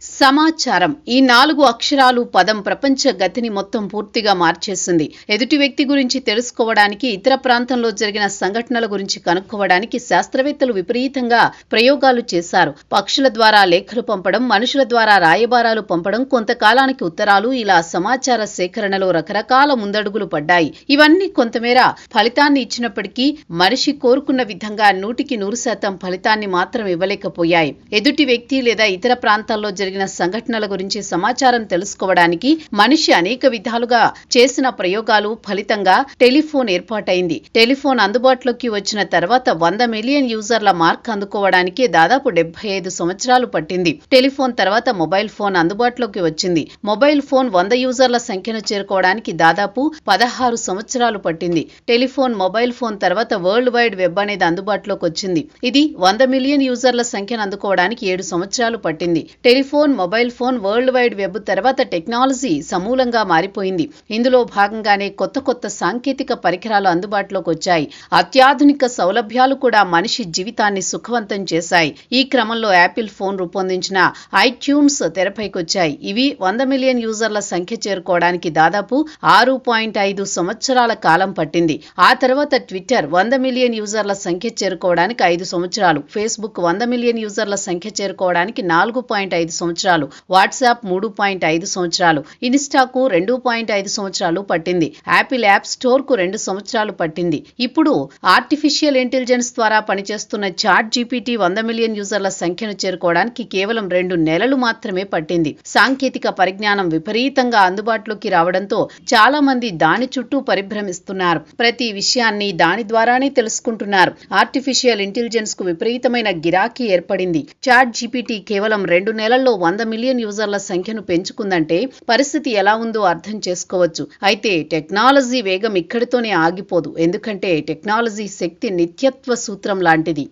సమాచారం ఈ 4 అక్షరాలు పదం ప్రపంచ గతిని మొత్తం పూర్తిగా మార్చేసింది. ఎదుటి వ్యక్తి గురించి తెలుసుకోవడానికి, ఇతర ప్రాంతంలో జరిగిన సంఘటనల గురించి కనుక్కోవడానికి శాస్త్రవేత్తలు విపరీతంగా ప్రయోగాలు చేశారు. పక్షుల ద్వారా లేఖలు పంపడం, మనుషుల ద్వారా రాయబారాలు పంపడం, కొంతకాలానికి ఉత్తరాలు, ఇలా సమాచార సేకరణలో రకరకాల ముందడుగులు పడ్డాయి. ఇవన్నీ కొంతమేర ఫలితాన్ని ఇచ్చినప్పటికీ మనిషి కోరుకున్న విధంగా 100% ఫలితాన్ని మాత్రం ఇవ్వలేకపోయాయి. ఎదుటి వ్యక్తి లేదా ఇతర ప్రాంతాల్లో జరిగిన సంఘటనల గురించి సమాచారం తెలుసుకోవడానికి మనిషి అనేక విధాలుగా చేసిన ప్రయోగాలు ఫలితంగా టెలిఫోన్ ఏర్పాటైంది. టెలిఫోన్ అందుబాటులోకి వచ్చిన తర్వాత 100 మిలియన్ యూజర్ల మార్క్ అందుకోవడానికి దాదాపు 75 సంవత్సరాలు పట్టింది. టెలిఫోన్ తర్వాత మొబైల్ ఫోన్ అందుబాటులోకి వచ్చింది. మొబైల్ ఫోన్ 100 యూజర్ల సంఖ్యను చేరుకోవడానికి దాదాపు 16 సంవత్సరాలు పట్టింది. టెలిఫోన్, మొబైల్ ఫోన్ తర్వాత వరల్డ్ వైడ్ వెబ్ అనేది అందుబాటులోకి వచ్చింది. ఇది 100 మిలియన్ యూజర్ల సంఖ్యను అందుకోవడానికి 7 సంవత్సరాలు పట్టింది. Telephone, mobile phone, world wide web తర్వాత టెక్నాలజీ సమూలంగా మారిపోయింది. ఇందులో భాగంగానే కొత్త సాంకేతిక పరికరాలు అందుబాటులోకి వచ్చాయి. అత్యాధునిక సౌలభ్యాలు కూడా మనిషి జీవితాన్ని సుఖవంతం చేశాయి. ఈ క్రమంలో యాపిల్ ఫోన్ రూపొందించిన ఐట్యూన్స్ తెరపైకొచ్చాయి. ఇవి 100 మిలియన్ యూజర్ల సంఖ్య చేరుకోవడానికి దాదాపు 6.5 సంవత్సరాల కాలం పట్టింది. ఆ తర్వాత ట్విట్టర్ 100 మిలియన్ యూజర్ల సంఖ్య చేరుకోవడానికి 5 సంవత్సరాలు, ఫేస్బుక్ 100 మిలియన్ యూజర్ల సంఖ్య చేరుకోవడానికి 4.5 సంవత్సరాలు, వాట్సాప్ 3.5 సంవత్సరాలు, ఇన్స్టాకు 2.5 సంవత్సరాలు పట్టింది. యాపిల్ యాప్ స్టోర్ కు 2 సంవత్సరాలు పట్టింది. ఇప్పుడు ఆర్టిఫిషియల్ ఇంటెలిజెన్స్ ద్వారా పనిచేస్తున్న చాట్ జీపీటీ 100 మిలియన్ యూజర్ల సంఖ్యను చేరుకోవడానికి కేవలం 2 నెలలు మాత్రమే పట్టింది. సాంకేతిక పరిజ్ఞానం విపరీతంగా అందుబాటులోకి రావడంతో చాలా మంది దాని చుట్టూ పరిభ్రమిస్తున్నారు. ప్రతి విషయాన్ని దాని ద్వారానే తెలుసుకుంటున్నారు. ఆర్టిఫిషియల్ ఇంటెలిజెన్స్ కు విపరీతమైన గిరాకీ ఏర్పడింది. చాట్ జీపీటీ కేవలం 2 నెలల్లో 100 మిలియన్ యూజర్ల సంఖ్యను పెంచుకుందంటే పరిస్థితి ఎలా ఉందో అర్థం చేసుకోవచ్చు. అయితే టెక్నాలజీ వేగం ఇక్కడితోనే ఆగిపోదు. ఎందుకంటే టెక్నాలజీ శక్తి నిత్యత్వ సూత్రం లాంటిది.